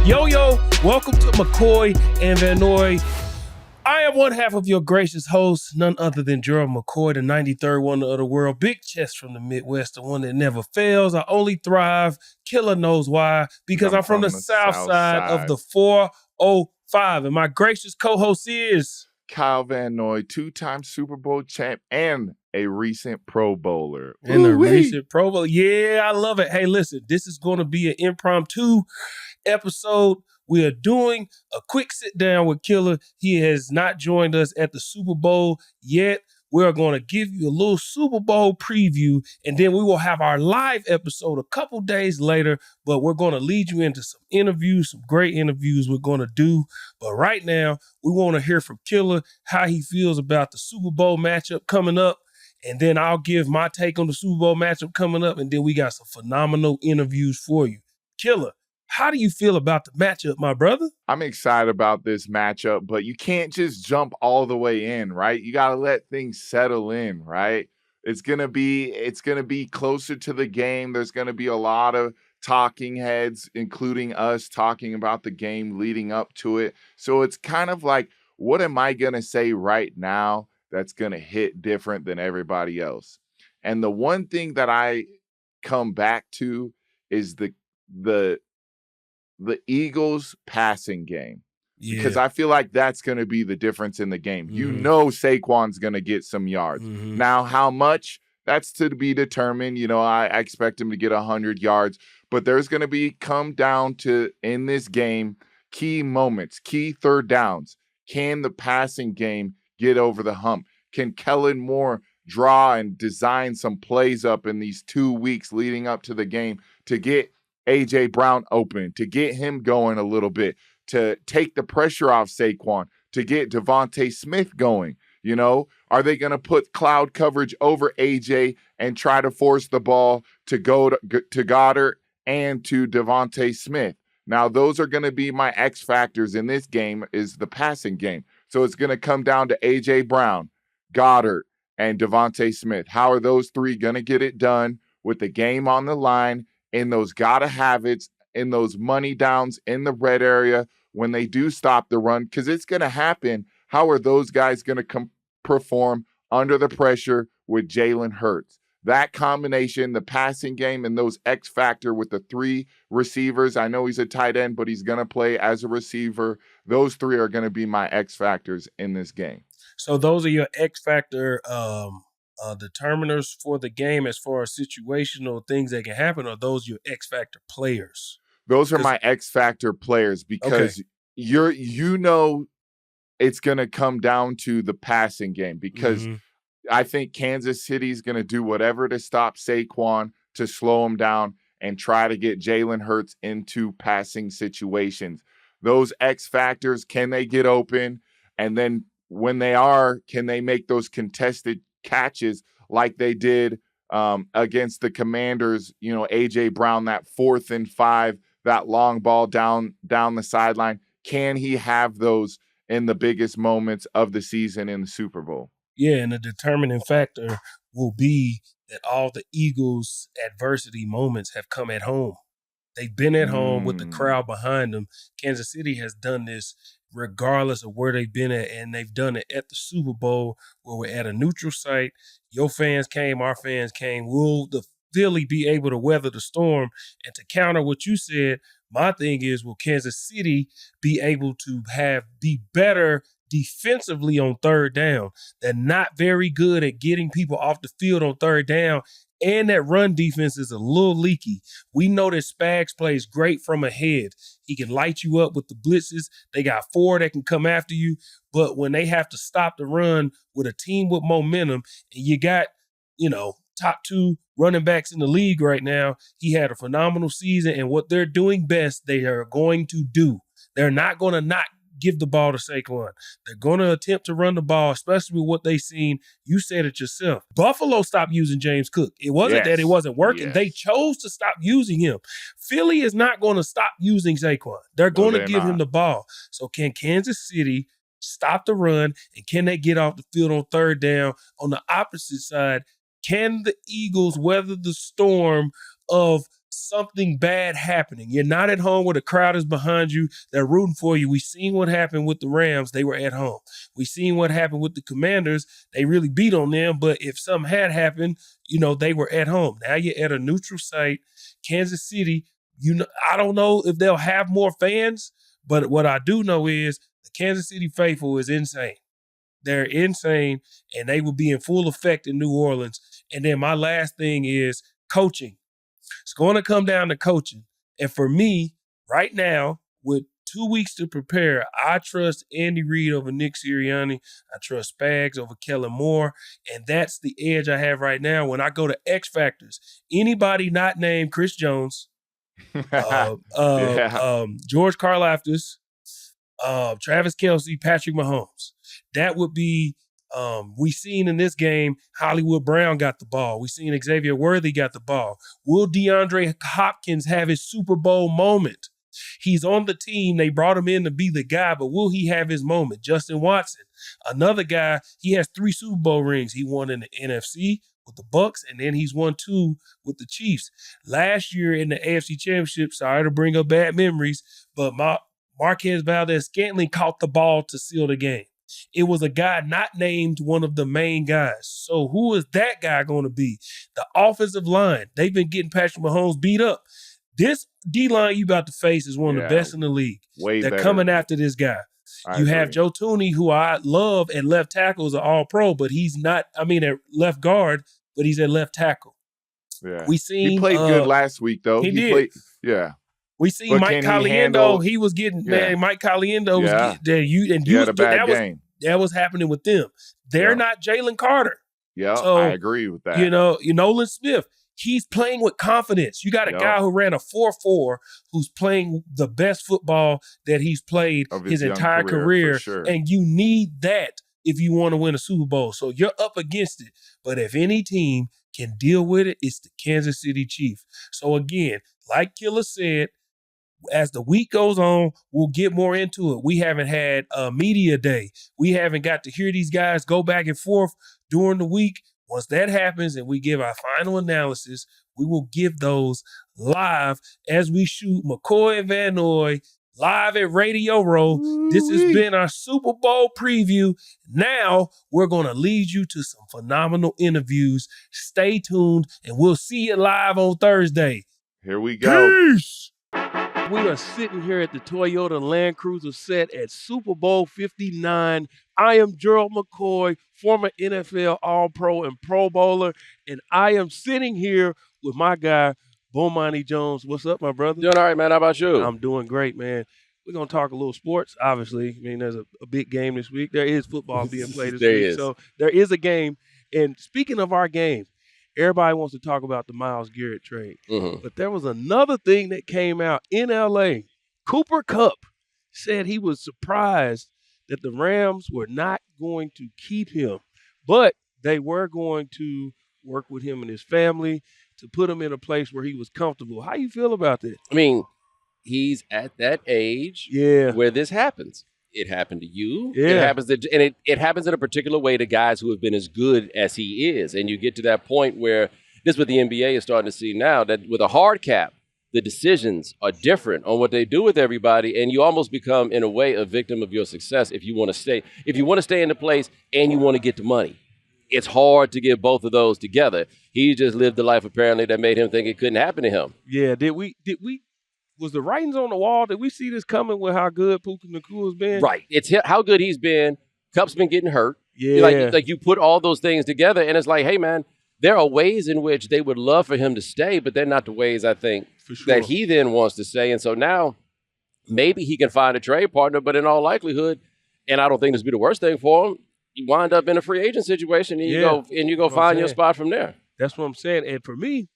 Yo, welcome to McCoy and Van Noy. I am one half of your gracious host, none other than Gerald McCoy, the 93rd wonder of the world, big chest from the Midwest, the one that never fails. I only thrive. Killer knows why, because I'm from the south side of the 405. And my gracious co-host is Kyle Van Noy, two-time Super Bowl champ and a recent Pro Bowler. And a recent Pro Bowl. Yeah, I love it. Hey, listen, this is going to be an impromptu episode. We are doing a quick sit down with Killer. He has not joined us at the Super Bowl yet. We're going to give you a little Super Bowl preview, and then we will have our live episode a couple days later, but we're going to lead you into some interviews, some great interviews we're going to do. But right now, we want to hear from Killer, how he feels about the Super Bowl matchup coming up, and then I'll give my take on the Super Bowl matchup coming up, and then we got some phenomenal interviews for you. Killer, how do you feel about the matchup, my brother? I'm excited about this matchup, but you can't just jump all the way in, right? You got to let things settle in, right? It's going to be closer to the game. There's going to be a lot of talking heads, including us talking about the game leading up to it. So it's kind of like, what am I going to say right now that's going to hit different than everybody else? And the one thing that I come back to is the Eagles passing game, because I feel like that's going to be the difference in the game. You know, Saquon's going to get some yards. Now, how much, that's to be determined. You know, I expect him to get 100 yards, but there's going to come down to, in this game, key moments, key third downs. Can the passing game get over the hump? Can Kellen Moore draw and design some plays up in these 2 weeks leading up to the game to get A.J. Brown open, to get him going a little bit, to take the pressure off Saquon, to get Devontae Smith going? You know, are they going to put cloud coverage over A.J. and try to force the ball to go to Goddard and to Devontae Smith? Now, those are going to be my X factors in this game, is the passing game. So it's going to come down to A.J. Brown, Goddard, and Devontae Smith. How are those three going to get it done with the game on the line, in those gotta have it's, in those money downs in the red area when they do stop the run? Because it's going to happen. How are those guys going to perform under the pressure with Jalen Hurts? That combination, the passing game and those X factor with the three receivers. I know he's a tight end, but he's going to play as a receiver. Those three are going to be my X factors in this game. So those are your X factor determiners for the game as far as situational things that can happen, or those your X factor players? Those are my X factor players, because you know it's going to come down to the passing game, because I think Kansas City is going to do whatever to stop Saquon, to slow him down and try to get Jalen Hurts into passing situations. Those X factors, can they get open? And then when they are, can they make those contested catches like they did against the Commanders? You know, A.J. Brown, that 4th and 5, that long ball down the sideline. Can he have those in the biggest moments of the season in the Super Bowl? Yeah, and the determining factor will be that all the Eagles' adversity moments have come at home. They've been at home with the crowd behind them. Kansas City has done this regardless of where they've been at, and they've done it at the Super Bowl, where we're at a neutral site. Your fans came, our fans came. Will the Philly be able to weather the storm? And to counter what you said, my thing is, will Kansas City be able to be better defensively on third down? They're not very good at getting people off the field on third down, and that run defense is a little leaky. We know that Spags plays great from ahead. He can light you up with the blitzes. They got 4 that can come after you. But when they have to stop the run with a team with momentum, and you got, you know, top 2 running backs in the league right now, he had a phenomenal season, and what they're doing best, they are going to do. They're not going to not give the ball to Saquon. They're going to attempt to run the ball, especially with what they've seen. You said it yourself. Buffalo stopped using James Cook. It wasn't that it wasn't working. They chose to stop using him. Philly is not going to stop using Saquon. They're going to give him the ball. So can Kansas City stop the run, and can they get off the field on third down? On the opposite side, can the Eagles weather the storm of something bad happening. You're not at home where the crowd is behind you. They're rooting for you. We seen what happened with the Rams. They were at home. We seen what happened with the Commanders. They really beat on them, but if something had happened, they were at home. Now you're at a neutral site. Kansas City, I don't know if they'll have more fans, but what I do know is the Kansas City faithful is insane. They're insane, and they will be in full effect in New Orleans. And then my last thing is coaching. It's going to come down to coaching. And for me, right now, with 2 weeks to prepare, I trust Andy Reid over Nick Sirianni. I trust Spags over Kellen Moore. And that's the edge I have right now. When I go to X Factors, anybody not named Chris Jones, George Karlaftis, Travis Kelce, Patrick Mahomes. That would be, we seen in this game, Hollywood Brown got the ball. We seen Xavier Worthy got the ball. Will DeAndre Hopkins have his Super Bowl moment? He's on the team. They brought him in to be the guy, but will he have his moment? Justin Watson, another guy, he has 3 Super Bowl rings. He won in the NFC with the Bucs, and then he's won 2 with the Chiefs. Last year in the AFC Championship, sorry to bring up bad memories, but Marquez Valdez-Scantling caught the ball to seal the game. It was a guy not named one of the main guys. So who is that guy going to be? The offensive line. They've been getting Patrick Mahomes beat up. This D-line you about to face is one of the best in the league. They're better. Coming after this guy. You have Joe Tooney, who I love at left tackle, is an all-pro, but he's not, at left guard, but he's at left tackle. Yeah. He played good last week, though. He did. We see Mike Caliendo. He was getting Mike Caliendo was getting there. He had a bad game. That was happening with them. They're not Jalen Carter. Yeah, so, I agree with that. Nolan Smith. He's playing with confidence. You got a guy who ran a 4.4 who's playing the best football that he's played his entire career. Sure. And you need that if you want to win a Super Bowl. So you're up against it. But if any team can deal with it, it's the Kansas City Chiefs. So again, like Killer said, as the week goes on, we'll get more into it. We haven't had a media day. We haven't got to hear these guys go back and forth during the week. Once that happens and we give our final analysis, we will give those live as we shoot McCoy and Van Noy live at Radio Row. This has been our Super Bowl preview. Now we're going to lead you to some phenomenal interviews. Stay tuned, and we'll see you live on Thursday. Here we go. Peace. We are sitting here at the Toyota Land Cruiser set at Super Bowl 59. I am Gerald McCoy, former NFL All-Pro and Pro Bowler, and I am sitting here with my guy, Bomani Jones. What's up, my brother? Doing all right, man. How about you? I'm doing great, man. We're going to talk a little sports, obviously. There's a big game this week. There is football being played this week. So there is a game. And speaking of our game, everybody wants to talk about the Myles Garrett trade. Mm-hmm. But there was another thing that came out in L.A. Cooper Kupp said he was surprised that the Rams were not going to keep him, but they were going to work with him and his family to put him in a place where he was comfortable. How you feel about that? He's at that age where this happens. It happened to you. Yeah. It happens it happens in a particular way to guys who have been as good as he is. And you get to that point where this is what the NBA is starting to see now, that with a hard cap, the decisions are different on what they do with everybody, and you almost become, in a way, a victim of your success if you want to stay. If you want to stay in the place and you want to get the money, it's hard to get both of those together. He just lived the life, apparently, that made him think it couldn't happen to him. Yeah, was the writings on the wall? Did we see this coming with how good Puka Nacua has been? Right. It's how good he's been. Kupp's been getting hurt. Yeah. Like you put all those things together, and it's like, hey, man, there are ways in which they would love for him to stay, but they're not the ways, I think, that he then wants to stay. And so now maybe he can find a trade partner, but in all likelihood, and I don't think this would be the worst thing for him, you wind up in a free agent situation and you go find your spot from there. That's what I'm saying. And for me,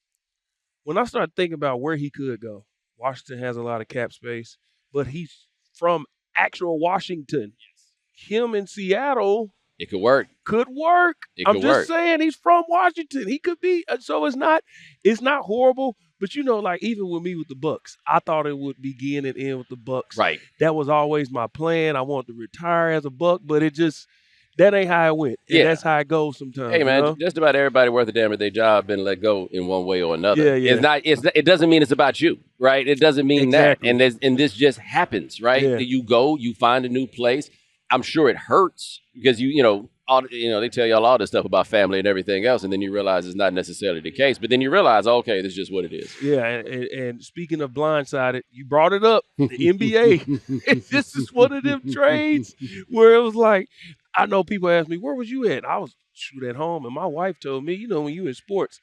when I start thinking about where he could go, Washington has a lot of cap space, but he's from actual Washington. Him in Seattle, it could work. I'm just saying, he's from Washington. He could be. So it's not horrible. But even with me with the Bucs, I thought it would begin and end with the Bucs. Right. That was always my plan. I wanted to retire as a Buck, but it just that ain't how it went. And that's how it goes sometimes. Hey, man, you know? just about everybody worth a damn at their job been let go in one way or another. Yeah. It doesn't mean it's about you, right? It doesn't mean that. And this just happens, right? Yeah. You go, you find a new place. I'm sure it hurts because they tell y'all all this stuff about family and everything else, and then you realize it's not necessarily the case. But then you realize, okay, this is just what it is. Yeah, and speaking of blindsided, you brought it up, the NBA. This is one of them trades where it was like, I know people ask me, where was you at? I was at home, and my wife told me, when you in sports,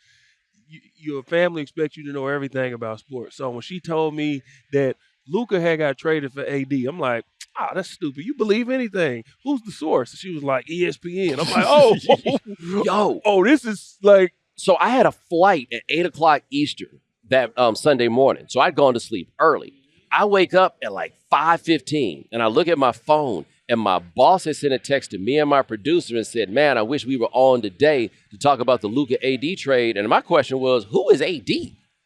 your family expects you to know everything about sports. So when she told me that Luka had got traded for AD, I'm like, that's stupid. You believe anything. Who's the source? And she was like, ESPN. I'm like, this is like. So I had a flight at 8 o'clock Eastern that Sunday morning. So I'd gone to sleep early. I wake up at like 5:15 and I look at my phone and my boss had sent a text to me and my producer and said, man, I wish we were on today to talk about the Luka AD trade. And my question was, who is AD?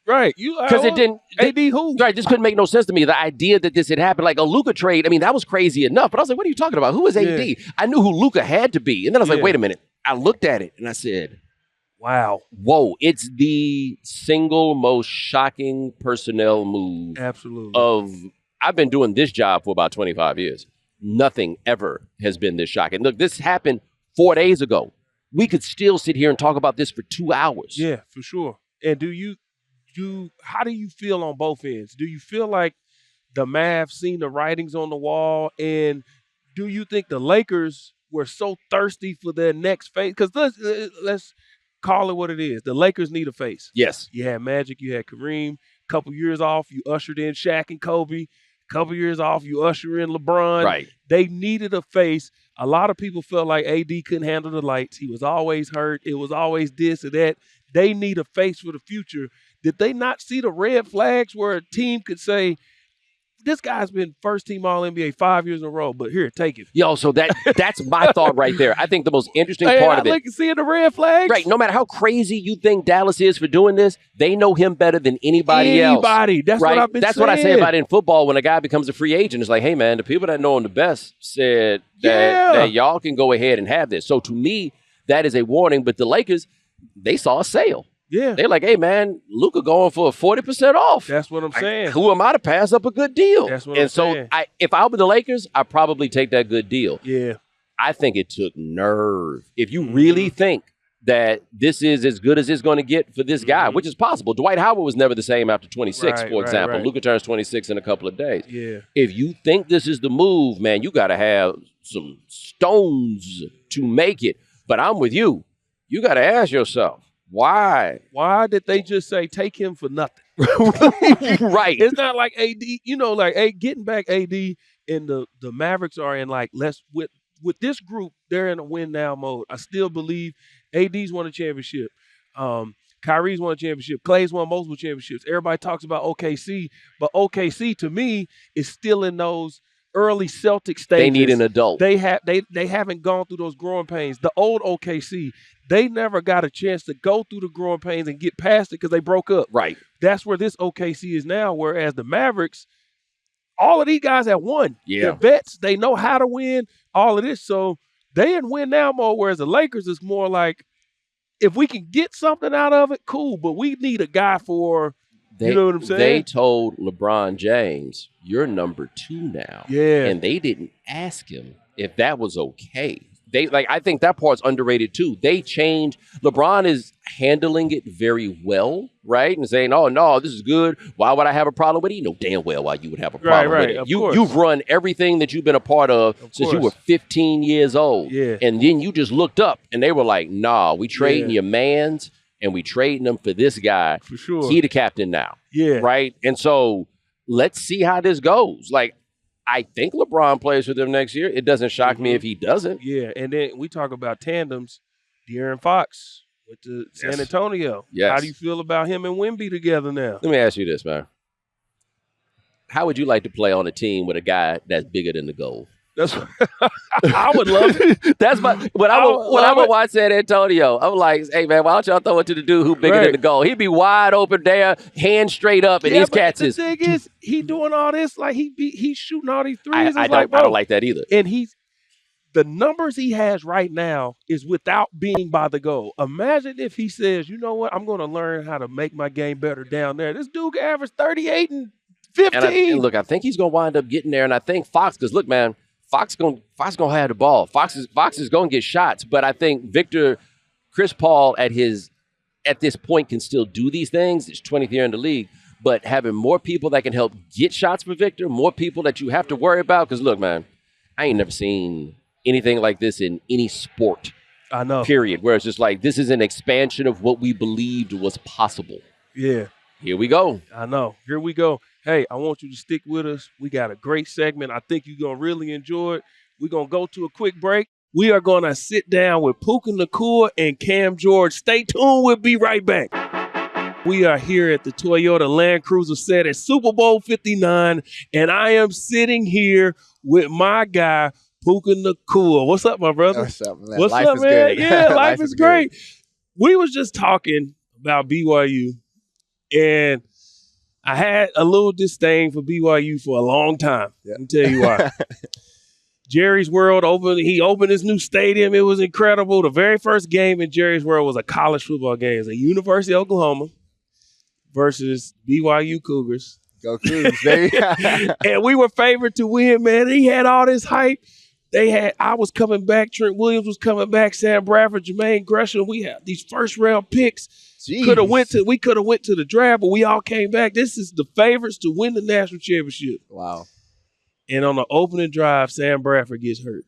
Right. Because it didn't. AD who? Right. This couldn't make no sense to me. The idea that this had happened, like a Luka trade, that was crazy enough. But I was like, what are you talking about? Who is AD? Yeah. I knew who Luka had to be. And then I was like, wait a minute. I looked at it and I said, wow. Whoa. It's the single most shocking personnel move. Absolutely. I've been doing this job for about 25 years. Nothing ever has been this shocking. Look, this happened 4 days ago. We could still sit here and talk about this for 2 hours. Yeah, for sure. And how do you feel on both ends? Do you feel like the Mavs seen the writings on the wall? And do you think the Lakers were so thirsty for their next face? Because let's call it what it is. The Lakers need a face. Yes. You had Magic, you had Kareem. Couple years off, you ushered in Shaq and Kobe. Couple years off, you usher in LeBron. Right. They needed a face. A lot of people felt like AD couldn't handle the lights. He was always hurt. It was always this or that. They need a face for the future. Did they not see the red flags where a team could say, this guy's been first team All-NBA 5 years in a row, but here, take it. Yo, so that's my thought right there. I think the most interesting part of it. I like seeing the red flags. Right. No matter how crazy you think Dallas is for doing this, they know him better than anybody else. That's right? What I've been That's saying. what I say about it in football when a guy becomes a free agent. It's like, hey, man, the people that know him the best said that y'all can go ahead and have this. So to me, that is a warning. But the Lakers, they saw a sale. Yeah. They're like, hey, man, Luka going for 40% off. That's what I'm saying. Who am I to pass up a good deal? That's what I'm saying. So if I were the Lakers, I'd probably take that good deal. Yeah. I think it took nerve. If you really think that this is as good as it's going to get for this guy, which is possible. Dwight Howard was never the same after 26, for example. Right. Luka turns 26 in a couple of days. Yeah. If you think this is the move, man, you got to have some stones to make it. But I'm with you. You got to ask yourself, why? Why did they just say take him for nothing? Right. It's not like AD, getting back AD and the Mavericks are in with this group, they're in a win now mode. I still believe AD's won a championship. Kyrie's won a championship. Clay's won multiple championships. Everybody talks about OKC, but OKC to me is still in those early Celtic stages. They need an adult. They haven't gone through those growing pains. The old OKC, they never got a chance to go through the growing pains and get past it because they broke up. Right. That's where this OKC is now, whereas the Mavericks, all of these guys have won. Yeah. They're vets. They know how to win, all of this. So they in win now mode, whereas the Lakers is more like, if we can get something out of it, cool, but we need a guy for you know what I'm saying? They told LeBron James, you're number 2 now. Yeah. And they didn't ask him if that was okay. I think that part's underrated too. They changed. LeBron is handling it very well, right? And saying, oh, no, this is good. Why would I have a problem with it? You know damn well why you would have a problem with it. You've run everything that you've been a part of since you were 15 years old. Yeah. And then you just looked up and they were like, nah, we trading your mans and we trading them for this guy. For sure. He the captain now. Yeah. Right? And so let's see how this goes. Like, I think LeBron plays for them next year. It doesn't shock me if he doesn't. Yeah, and then we talk about tandems. De'Aaron Fox with the San Antonio. Yes. How do you feel about him and Wemby together now? Let me ask you this, man. How would you like to play on a team with a guy that's bigger than the goal? That's I would love it. That's my when I would watch San Antonio, I'm like, hey man, why don't y'all throw it to the dude who bigger than the goal? He'd be wide open there, hand straight up, and these cats is. The thing is, he doing all this like he's shooting all these threes. I don't like that either. And the numbers he has right now is without being by the goal. Imagine if he says, you know what, I'm going to learn how to make my game better down there. This dude can average 38 and 15. And look, I think he's going to wind up getting there. And I think Fox, because look, man, Fox gonna have the ball. Fox is going to get shots. But I think Chris Paul at this point can still do these things. It's 20th year in the league. But having more people that can help get shots for Victor, more people that you have to worry about. Because look, man, I ain't never seen anything like this in any sport. I know. Period. Where it's just like, this is an expansion of what we believed was possible. Yeah. Here we go. I know. Here we go. Hey, I want you to stick with us. We got a great segment. I think you're going to really enjoy it. We're going to go to a quick break. We are going to sit down with Puka Nacua and Cam George. Stay tuned. We'll be right back. We are here at the Toyota Land Cruiser set at Super Bowl 59, and I am sitting here with my guy, Puka Nacua. What's up, my brother? What's up, man? What's life up, is man? Good. Yeah, life is great. Good. We was just talking about BYU, and I had a little disdain for BYU for a long time. Yeah. Let me tell you why. Jerry's World he opened his new stadium. It was incredible. The very first game in Jerry's World was a college football game. It was at University of Oklahoma versus BYU Cougars. Go Cougs, baby. And we were favored to win, man. He had all this hype. I was coming back. Trent Williams was coming back. Sam Bradford, Jermaine Gresham. We had these first round picks. We could have went to the draft, but we all came back. This is the favorites to win the national championship. Wow. And on the opening drive, Sam Bradford gets hurt.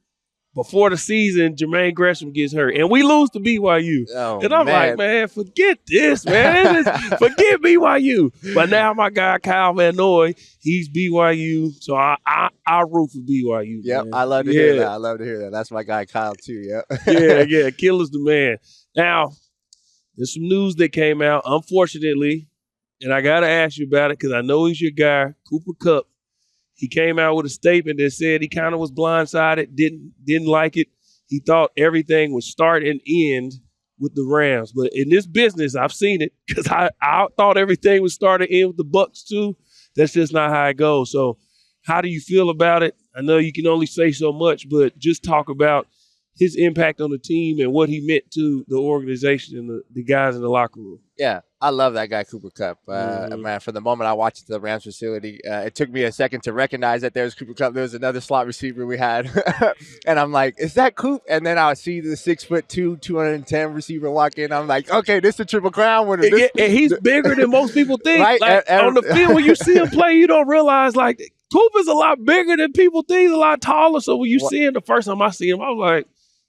Before the season, Jermaine Gresham gets hurt. And we lose to BYU. Oh, and I'm like, man, forget this, man. Forget BYU. But now my guy, Kyle Van Noy, he's BYU. So I root for BYU. Yep, man. I love to hear that. I love to hear that. That's my guy, Kyle, too. Yep. Yeah. Killer's the man. Now, there's some news that came out, unfortunately, and I got to ask you about it because I know he's your guy, Cooper Kupp. He came out with a statement that said he kind of was blindsided, didn't like it. He thought everything would start and end with the Rams. But in this business, I've seen it because I thought everything would start and end with the Bucs too. That's just not how it goes. So how do you feel about it? I know you can only say so much, but just talk about his impact on the team and what he meant to the organization and the guys in the locker room. Yeah, I love that guy, Cooper Kupp. Man, from the moment I watched the Rams facility, it took me a second to recognize that there was Cooper Kupp. There was another slot receiver we had. And I'm like, is that Coop? And then I see the 6'2", 210 receiver walk in. I'm like, okay, this is a Triple Crown winner. And he's bigger than most people think. Right? Like, on the field, when you see him play, you don't realize, like, Cooper's a lot bigger than people think. He's a lot taller. So when you see him, the first time I see him, I was like,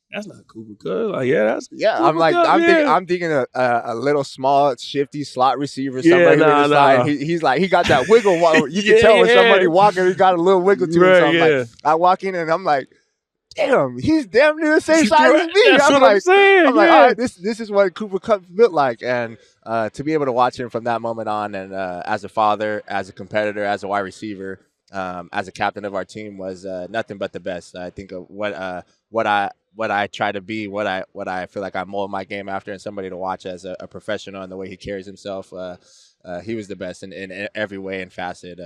that's not Cooper Kupp. Like, that's Cooper I'm like, Kupp, I'm thinking a little small, shifty slot receiver. Somebody nah. He's like, he got that wiggle. You can tell when somebody walking, he got a little wiggle to him. So I'm like, I walk in and I'm like, damn, he's damn near the same size as me. That's what I'm saying. I'm like, all right, this is what Cooper Kupp built like. And to be able to watch him from that moment on, and as a father, as a competitor, as a wide receiver, as a captain of our team was nothing but the best. I think of what I try to be, what I feel like I mold my game after, and somebody to watch as a professional and the way he carries himself. He was the best in every way and facet.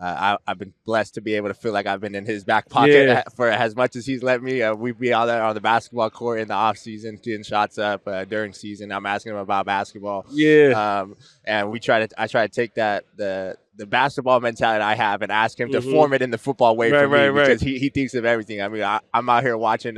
I've been blessed to be able to feel like I've been in his back pocket for as much as he's let me. We'd be out there on the basketball court in the off season, getting shots up during season. I'm asking him about basketball. Yeah. And I try to take the basketball mentality I have and ask him to form it in the football way for me because he thinks of everything. I mean, I'm out here watching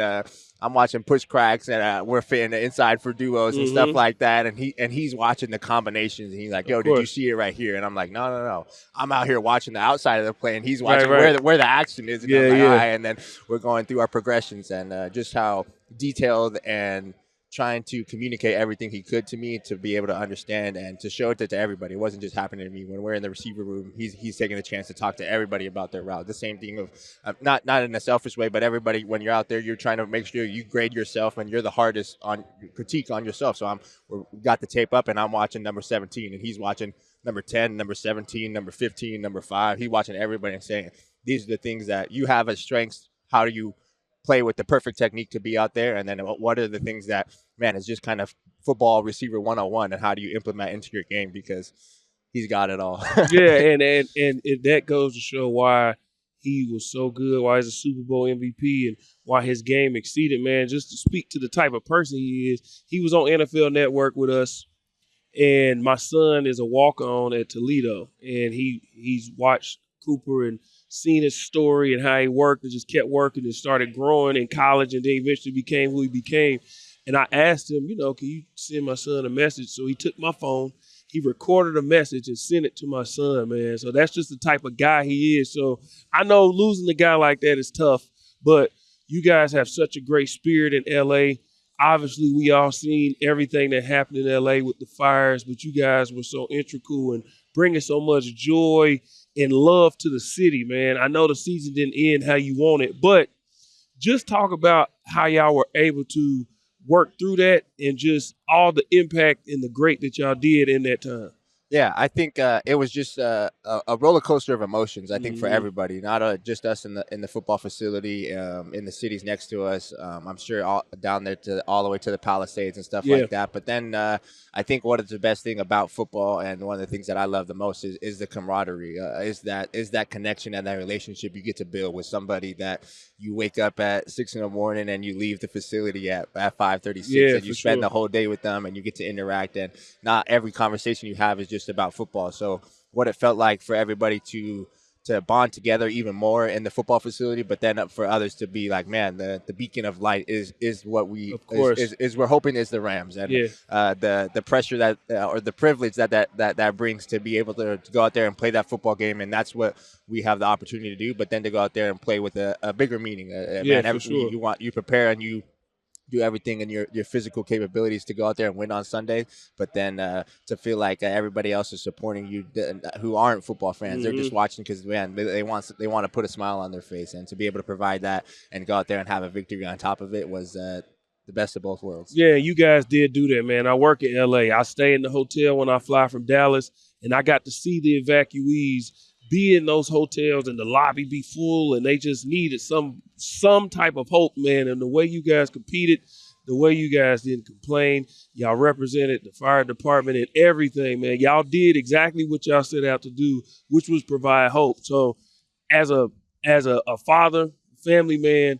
push cracks and we're fitting the inside for duos and stuff like that. And he's watching the combinations and he's like, yo, did you see it right here? And I'm like, no. I'm out here watching the outside of the play and he's watching where the action is. And I'm like, all right. And then we're going through our progressions and just how detailed and trying to communicate everything he could to me to be able to understand and to show it to everybody. It wasn't just happening to me. When we're in the receiver room, he's taking a chance to talk to everybody about their route. The same thing of not in a selfish way, but everybody, when you're out there, you're trying to make sure you grade yourself and you're the hardest on critique on yourself. So we got the tape up and I'm watching number 17 and he's watching number 10, number 17, number 15, number 5. He's watching everybody and saying, these are the things that you have as strengths. How do you play with the perfect technique to be out there, and then what are the things that, man, is just kind of football receiver 101, and how do you implement into your game, because he's got it all. Yeah, and that goes to show why he was so good, why he's a Super Bowl MVP, and why his game exceeded, man. Just to speak to the type of person he is, he was on NFL Network with us, and my son is a walk-on at Toledo, and he's watched Cooper and seen his story and how he worked and just kept working and started growing in college, and then eventually became who he became. And I asked him, can you send my son a message? So he took my phone, he recorded a message and sent it to my son, man. So that's just the type of guy he is. So I know losing a guy like that is tough, but you guys have such a great spirit in LA. Obviously, we all seen everything that happened in LA with the fires, but you guys were so integral and bringing so much joy and love to the city, man. I know the season didn't end how you want it, but just talk about how y'all were able to work through that and just all the impact and the great that y'all did in that time. Yeah, I think it was just a roller coaster of emotions. I think for everybody, not just us in the football facility, in the cities next to us. I'm sure all down there all the way to the Palisades and stuff like that. But then I think what is the best thing about football, and one of the things that I love the most is the camaraderie. Is that connection and that relationship you get to build with somebody that you wake up at 6 a.m. and you leave the facility at 5:36, and you spend the whole day with them, and you get to interact. And not every conversation you have is just about football. So what it felt like for everybody to bond together even more in the football facility, but then for others to be like, man, the beacon of light is what we is we're hoping is the Rams, and the pressure that or the privilege that brings to be able to go out there and play that football game, and that's what we have the opportunity to do. But then to go out there and play with a bigger meaning, you prepare and you do everything in your physical capabilities to go out there and win on Sunday, but then to feel like everybody else is supporting you who aren't football fans. They're just watching because, man, they want to put a smile on their face, and to be able to provide that and go out there and have a victory on top of it was the best of both worlds. Yeah, you guys did do that, man. I work in L.A. I stay in the hotel when I fly from Dallas, and I got to see the evacuees be in those hotels and the lobby be full, and they just needed some type of hope, man. And the way you guys competed, the way you guys didn't complain, y'all represented the fire department and everything, man. Y'all did exactly what y'all set out to do, which was provide hope. So as a father, family man,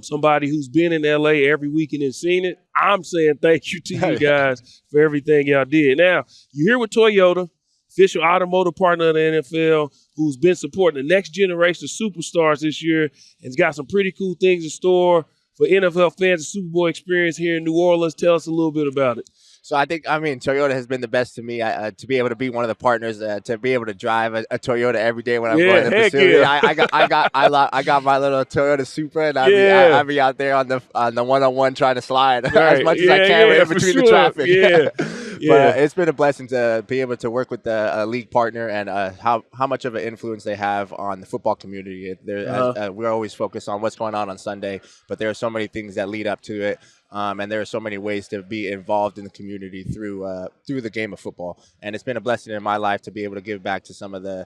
somebody who's been in LA every weekend and seen it, I'm saying thank you to you guys for everything y'all did. Now, you're here with Toyota, official automotive partner of the NFL, who's been supporting the next generation of superstars this year and has got some pretty cool things in store for NFL fans, the Super Bowl experience here in New Orleans. Tell us a little bit about it. So Toyota has been the best to me. To be able to be one of the partners, to be able to drive a Toyota every day when I'm going to the facility. Yeah. I got my little Toyota Supra, and I be out there on the one-on-one trying to slide as much as I can in between the traffic. But it's been a blessing to be able to work with a league partner, and how much of an influence they have on the football community. We're always focused on what's going on Sunday, but there are so many things that lead up to it. And there are so many ways to be involved in the community through the game of football. And it's been a blessing in my life to be able to give back to some of the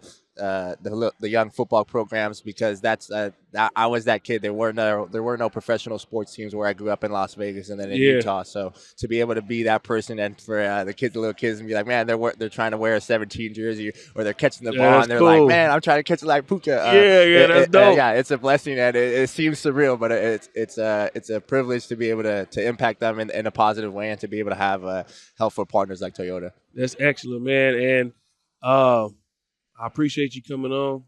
young football programs, because I was that kid. There were no professional sports teams where I grew up in Las Vegas and then in Utah. So to be able to be that person, and for the little kids, and be like, man, they're trying to wear a 17 jersey, or they're catching the ball and they're like, man, I'm trying to catch it like Puka. That's dope. It's a blessing, and it seems surreal, but it's a privilege to be able to impact them in a positive way, and to be able to have helpful partners like Toyota. That's excellent, man. And I appreciate you coming on.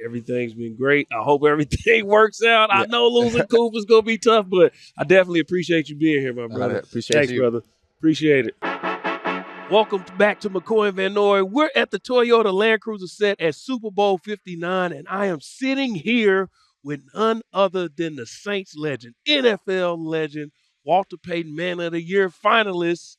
Everything's been great. I hope everything works out. Yeah. I know losing Cooper's going to be tough, but I definitely appreciate you being here, my brother. Thanks, brother. Appreciate it. Welcome back to McCoy and Van Noy. We're at the Toyota Land Cruiser set at Super Bowl 59, and I am sitting here with none other than the Saints legend, NFL legend, Walter Payton Man of the Year finalist,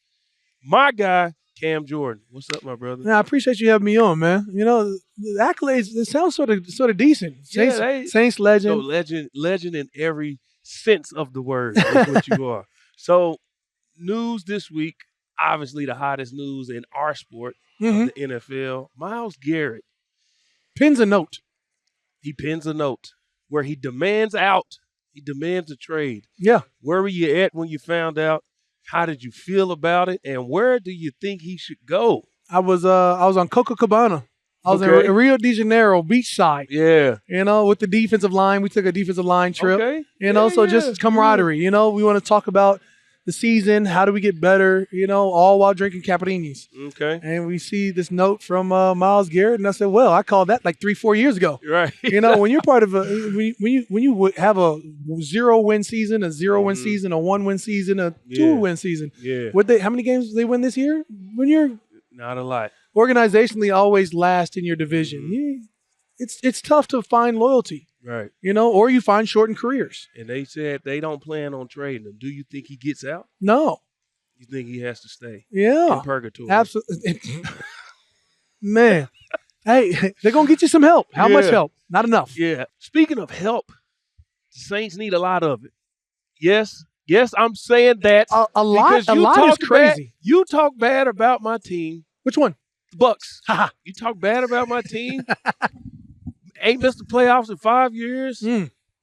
my guy, Cam Jordan. What's up, my brother? I appreciate you having me on, man. The accolades, it sounds sort of decent. Saints legend. So legend in every sense of the word is what you are. So news this week, obviously the hottest news in our sport, of the NFL, Myles Garrett pins a note. He pins a note where he demands out. He demands a trade. Yeah. Where were you at when you found out? How did you feel about it? And where do you think he should go? I was on Copacabana I was in Rio de Janeiro, beachside. Yeah. With the defensive line. We took a defensive line trip. Okay. Just camaraderie. We want to talk about the season. How do we get better? All while drinking caipirinhas. Okay. And we see this note from Myles Garrett, and I said, well, I called that like 3-4 years ago. Right. When you're part of when you have a 0-win season, a 0-win season, a 1-win season, a 2-win season. Yeah. How many games did they win this year? When you're not a lot. Organizationally always last in your division. It's tough to find loyalty. Right. Or you find shortened careers. And they said they don't plan on trading him. Do you think he gets out? No. You think he has to stay? Yeah. In purgatory? Absolutely. Man. Hey, they're going to get you some help. How much help? Not enough. Yeah. Speaking of help, the Saints need a lot of it. Yes, I'm saying that. A lot is crazy. You talk bad about my team. Which one? The Bucks. You talk bad about my team. Ain't missed the playoffs in 5 years.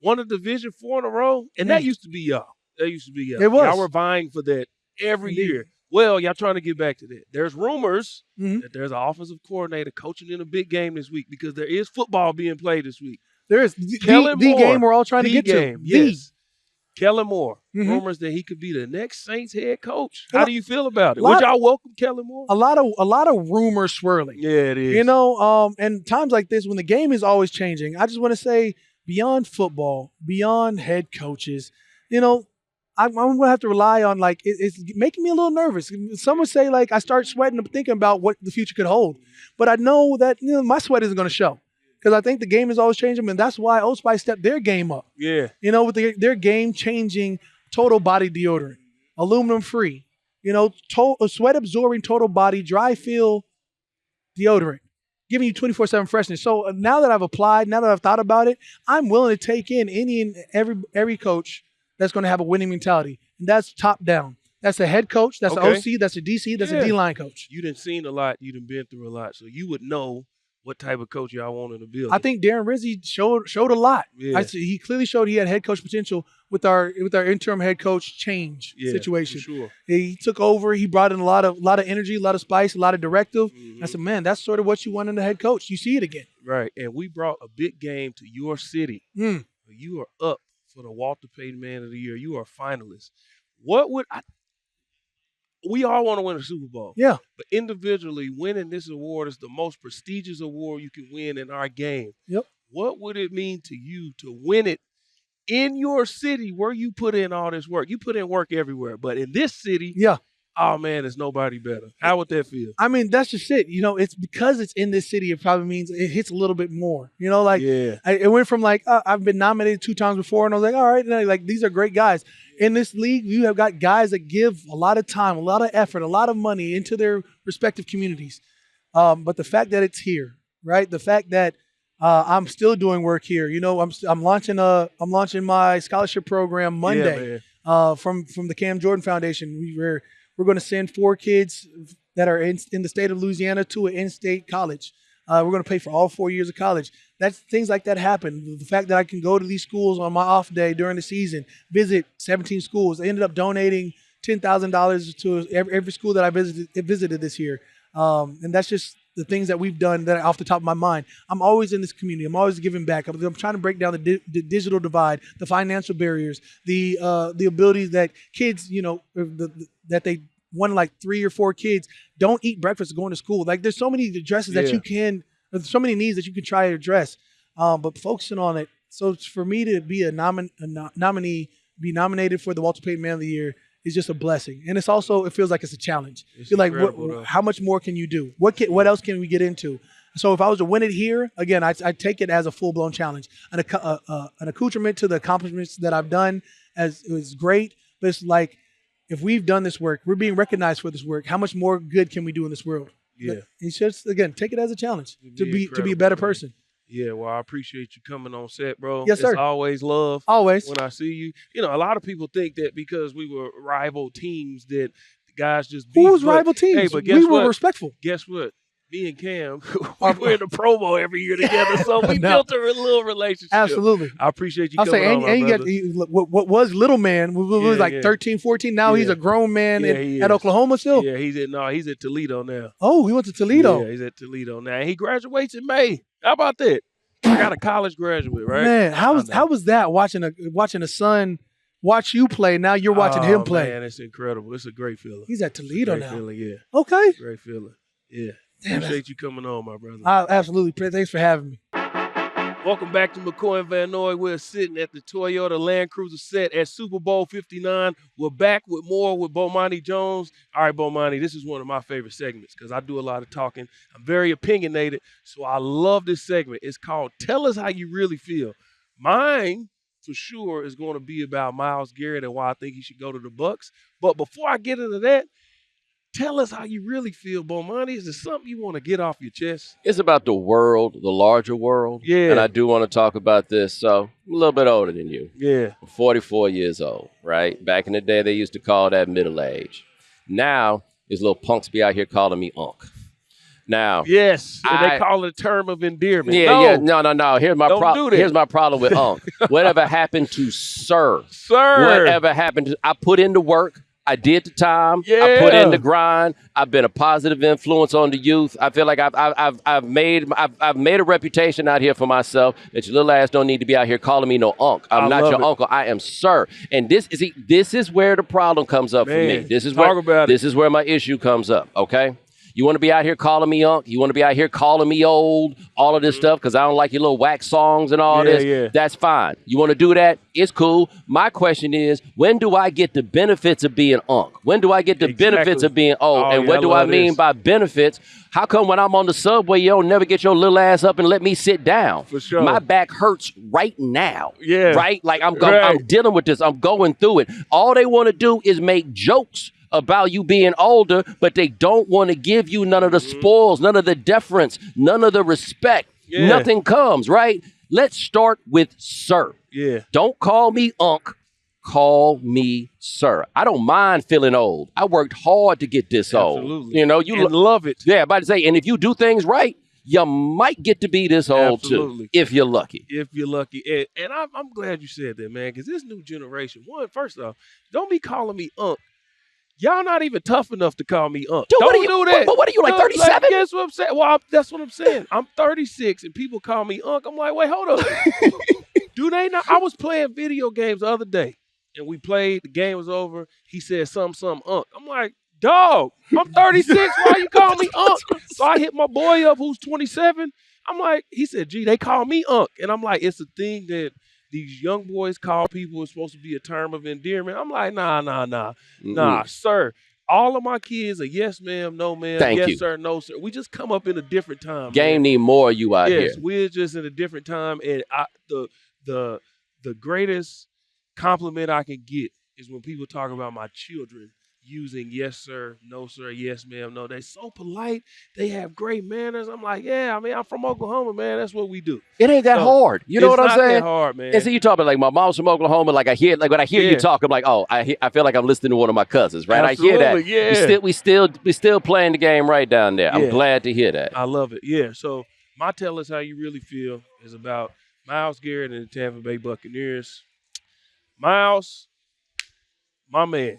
Won a Division 4 in a row. And that used to be y'all. It was. Y'all were vying for that every year. Well, y'all trying to get back to that. There's rumors that there's an offensive coordinator coaching in a big game this week because there is football being played this week. There is. The game we're all trying to get to. Yes. Kellen Moore. Rumors that he could be the next Saints head coach. How do you feel about it? Would y'all welcome Kellen Moore? A lot of rumors swirling. Yeah, it is. And times like this when the game is always changing, I just want to say beyond football, beyond head coaches, I'm going to have to rely on it's making me a little nervous. Some would say I start sweating thinking about what the future could hold. But I know that my sweat isn't going to show. Because I think the game is always changing, and that's why Old Spice stepped their game up. Yeah. With their game-changing total body deodorant, aluminum-free, sweat-absorbing total body, dry-feel deodorant, giving you 24/7 freshness. So now that I've applied, now that I've thought about it, I'm willing to take in any and every coach that's going to have a winning mentality, and that's top-down. That's a head coach, that's an OC, that's a DC, that's a D-line coach. You done seen a lot, you done been through a lot, so you would know what type of coach y'all want in the building. I think Darren Rizzi showed a lot. Yeah. He clearly showed he had head coach potential with our interim head coach change situation. For sure. He took over. He brought in a lot of energy, a lot of spice, a lot of directive. I said, man, that's sort of what you want in the head coach. You see it again. Right. And we brought a big game to your city. You are up for the Walter Payton Man of the Year. You are a finalist. We all want to win a Super Bowl. Yeah. But individually, winning this award is the most prestigious award you can win in our game. Yep. What would it mean to you to win it in your city where you put in all this work? You put in work everywhere, but in this city, oh man, there's nobody better. How would that feel? I mean, that's just it. It's because it's in this city, it probably means it hits a little bit more. It went from I've been nominated 2 times before, and I was like, all right, these are great guys. In this league, you have got guys that give a lot of time, a lot of effort, a lot of money into their respective communities. But the fact that it's here, right? The fact that I'm still doing work here. I'm launching my scholarship program Monday from the Cam Jordan Foundation. We're going to send 4 kids that are in the state of Louisiana to an in-state college. We're going to pay for all 4 years of college. Things like that happen. The fact that I can go to these schools on my off day during the season, visit 17 schools. I ended up donating $10,000 to every school that I visited this year. And that's just the things that we've done that are off the top of my mind. I'm always in this community. I'm always giving back. I'm trying to break down the digital divide, the financial barriers, the abilities that kids, that they one 3 or 4 kids don't eat breakfast going to school. There's so many addresses that there's so many needs that you can try to address. But focusing on it. So for me to be a nominee, be nominated for the Walter Payton Man of the Year is just a blessing. And it feels like it's a challenge. You're like, how much more can you do? What else can we get into? So if I was to win it here, again, I take it as a full-blown challenge. An accoutrement to the accomplishments that I've done it was great. But it's like, if we've done this work, we're being recognized for this work, how much more good can we do in this world? Yeah. It's just, again, take it as a challenge to be a better person. Yeah, well, I appreciate you coming on set, bro. Yes, sir. It's always love. Always. When I see you. A lot of people think that because we were rival teams that the guys just beat. Who was rival teams? Hey, but guess we were respectful. Guess what? me and Cam, we were in the promo every year together, so we built a little relationship. Absolutely. I appreciate you coming on, my brother. What was little man was like 13, 14. Now he's a grown man at Oklahoma still. Yeah, he's at Toledo now. Oh, he went to Toledo. Yeah, he's at Toledo now. He graduates in May. How about that? I got a college graduate, right? Man, how was that watching a son watch you play? Now you're watching him play. Man, it's incredible. It's a great feeling. He's at Toledo now. Great feeling, yeah. Okay. Great feeling. Yeah. Damn, appreciate you coming on, my brother. Absolutely. Thanks for having me. Welcome back to McCoy and Van Noy. We're sitting at the Toyota Land Cruiser set at Super Bowl 59. We're back with more with Bomani Jones. All right, Bomani, this is one of my favorite segments because I do a lot of talking. I'm very opinionated, so I love this segment. It's called Tell Us How You Really Feel. Mine, for sure, is going to be about Myles Garrett and why I think he should go to the Bucs. But before I get into that, tell us how you really feel, Bomani. Is there something you want to get off your chest? It's about the world, the larger world. Yeah. And I do want to talk about this. So I'm a little bit older than you. Yeah. I'm 44 years old, right? Back in the day, they used to call that middle age. Now, these little punks be out here calling me Unc. Now, yes, they call it a term of endearment. No. Here's my problem. Here's my problem with Unc. Whatever happened to sir? Whatever happened to? I put in the work. I did the time. Yeah. I put in the grind. I've been a positive influence on the youth. I feel like I've made a reputation out here for myself that your little ass don't need to be out here calling me no unc. I'm not your uncle. I am sir. And this is where the problem comes up for me. This is where my issue comes up. Okay. You want to be out here calling me unc? You want to be out here calling me old? All of this stuff because I don't like your little wax songs and all this. Yeah. That's fine. You want to do that? It's cool. My question is, when do I get the benefits of being unc? When do I get the benefits of being old? And what do I mean by benefits? How come when I'm on the subway, you don't never get your little ass up and let me sit down? For sure. My back hurts right now. Yeah. Right? Like I'm dealing with this. I'm going through it. All they want to do is make jokes about you being older, but they don't want to give you none of the spoils, none of the deference, none of the respect. Yeah. Nothing comes, right? Let's start with sir. Yeah. Don't call me unc. Call me sir. I don't mind feeling old. I worked hard to get this old. You know, you love it. Yeah, about to say, and if you do things right, you might get to be this old too, if you're lucky. If you're lucky. And I'm glad you said that, man, because this new generation, first off, don't be calling me unc. Y'all not even tough enough to call me unc. Dude, don't do that. But what are you, like 37? Like, guess what I'm saying? Well, that's what I'm saying. I'm 36 and people call me unc. I'm like, wait, hold up. Do they not? I was playing video games the other day and we played. The game was over. He said something unc. I'm like, dog, I'm 36. Why you call me unc? So I hit my boy up who's 27. I'm like, he said, gee, they call me unc. And I'm like, it's a thing that these young boys call people. It's supposed to be a term of endearment. I'm like, nah, sir. All of my kids are yes, ma'am, no, ma'am, yes, sir, no, sir. We just come up in a different time. Game need more of you out here. Yes, we're just in a different time. And the greatest compliment I can get is when people talk about my children using yes, sir, no, sir, yes, ma'am, no. They're so polite. They have great manners. I'm like, yeah, I mean, I'm from Oklahoma, man. That's what we do. It ain't that hard. You know what I'm saying? It's not that hard, man. And so you talk about, like, my mom's from Oklahoma. Like, when I hear you talk, I'm like, oh, I feel like I'm listening to one of my cousins, right? Absolutely, I hear that. Yeah. We still playing the game right down there. I'm glad to hear that. I love it. Yeah. So my Tell Us How You Really Feel is about Myles Garrett and the Tampa Bay Buccaneers. Myles, my man.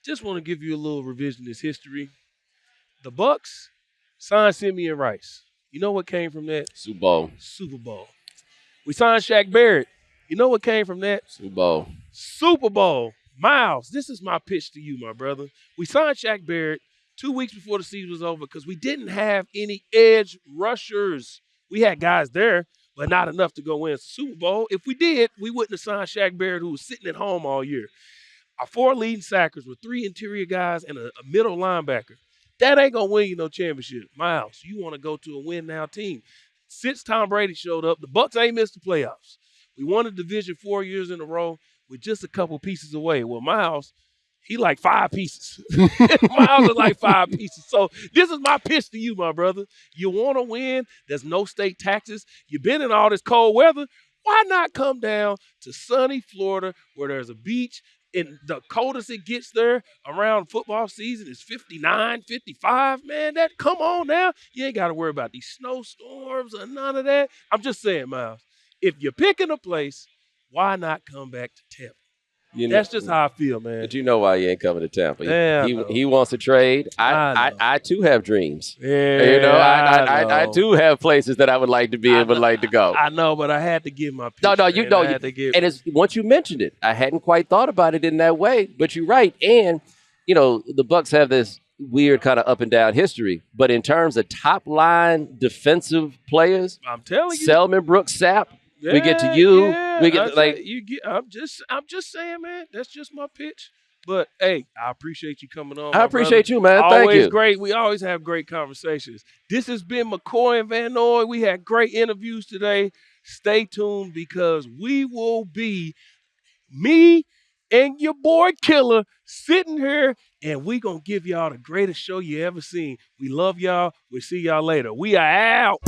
Just want to give you a little revisionist history. The Bucs signed Simeon Rice. You know what came from that? Super Bowl. We signed Shaq Barrett. You know what came from that? Super Bowl. Myles, this is my pitch to you, my brother. We signed Shaq Barrett 2 weeks before the season was over because we didn't have any edge rushers. We had guys there, but not enough to go win the Super Bowl. If we did, we wouldn't have signed Shaq Barrett, who was sitting at home all year. Our 4 leading sackers with 3 interior guys and a middle linebacker. That ain't going to win you no championship. Myles, you want to go to a win-now team. Since Tom Brady showed up, the Bucs ain't missed the playoffs. We won the division 4 years in a row with just a couple pieces away. Well, Myles, he like 5 pieces. Myles is like 5 pieces. So this is my pitch to you, my brother. You want to win. There's no state taxes. You've been in all this cold weather. Why not come down to sunny Florida where there's a beach, And the coldest it gets there around football season is 59, 55. Man, come on now. You ain't got to worry about these snowstorms or none of that. I'm just saying, Myles, if you're picking a place, why not come back to Tampa? That's just how I feel, man. But you know why he ain't coming to Tampa. Yeah, he wants to trade. I too have dreams. Yeah, I too have places that I would like to be and would like to go. I know, but I had to give my pitch. And it's once you mentioned it, I hadn't quite thought about it in that way. But you're right. And the Bucs have this weird kind of up and down history. But in terms of top line defensive players, I'm telling you, Selman, Brooks, Sapp. We get to you. Yeah, we get I'm just saying, man. That's just my pitch. But hey, I appreciate you coming on. I appreciate you, man. Thank you. Always great. We always have great conversations. This has been McCoy and Van Noy. We had great interviews today. Stay tuned because we will be me and your boy Killer sitting here, and we gonna give y'all the greatest show you ever seen. We love y'all. We'll see y'all later. We are out.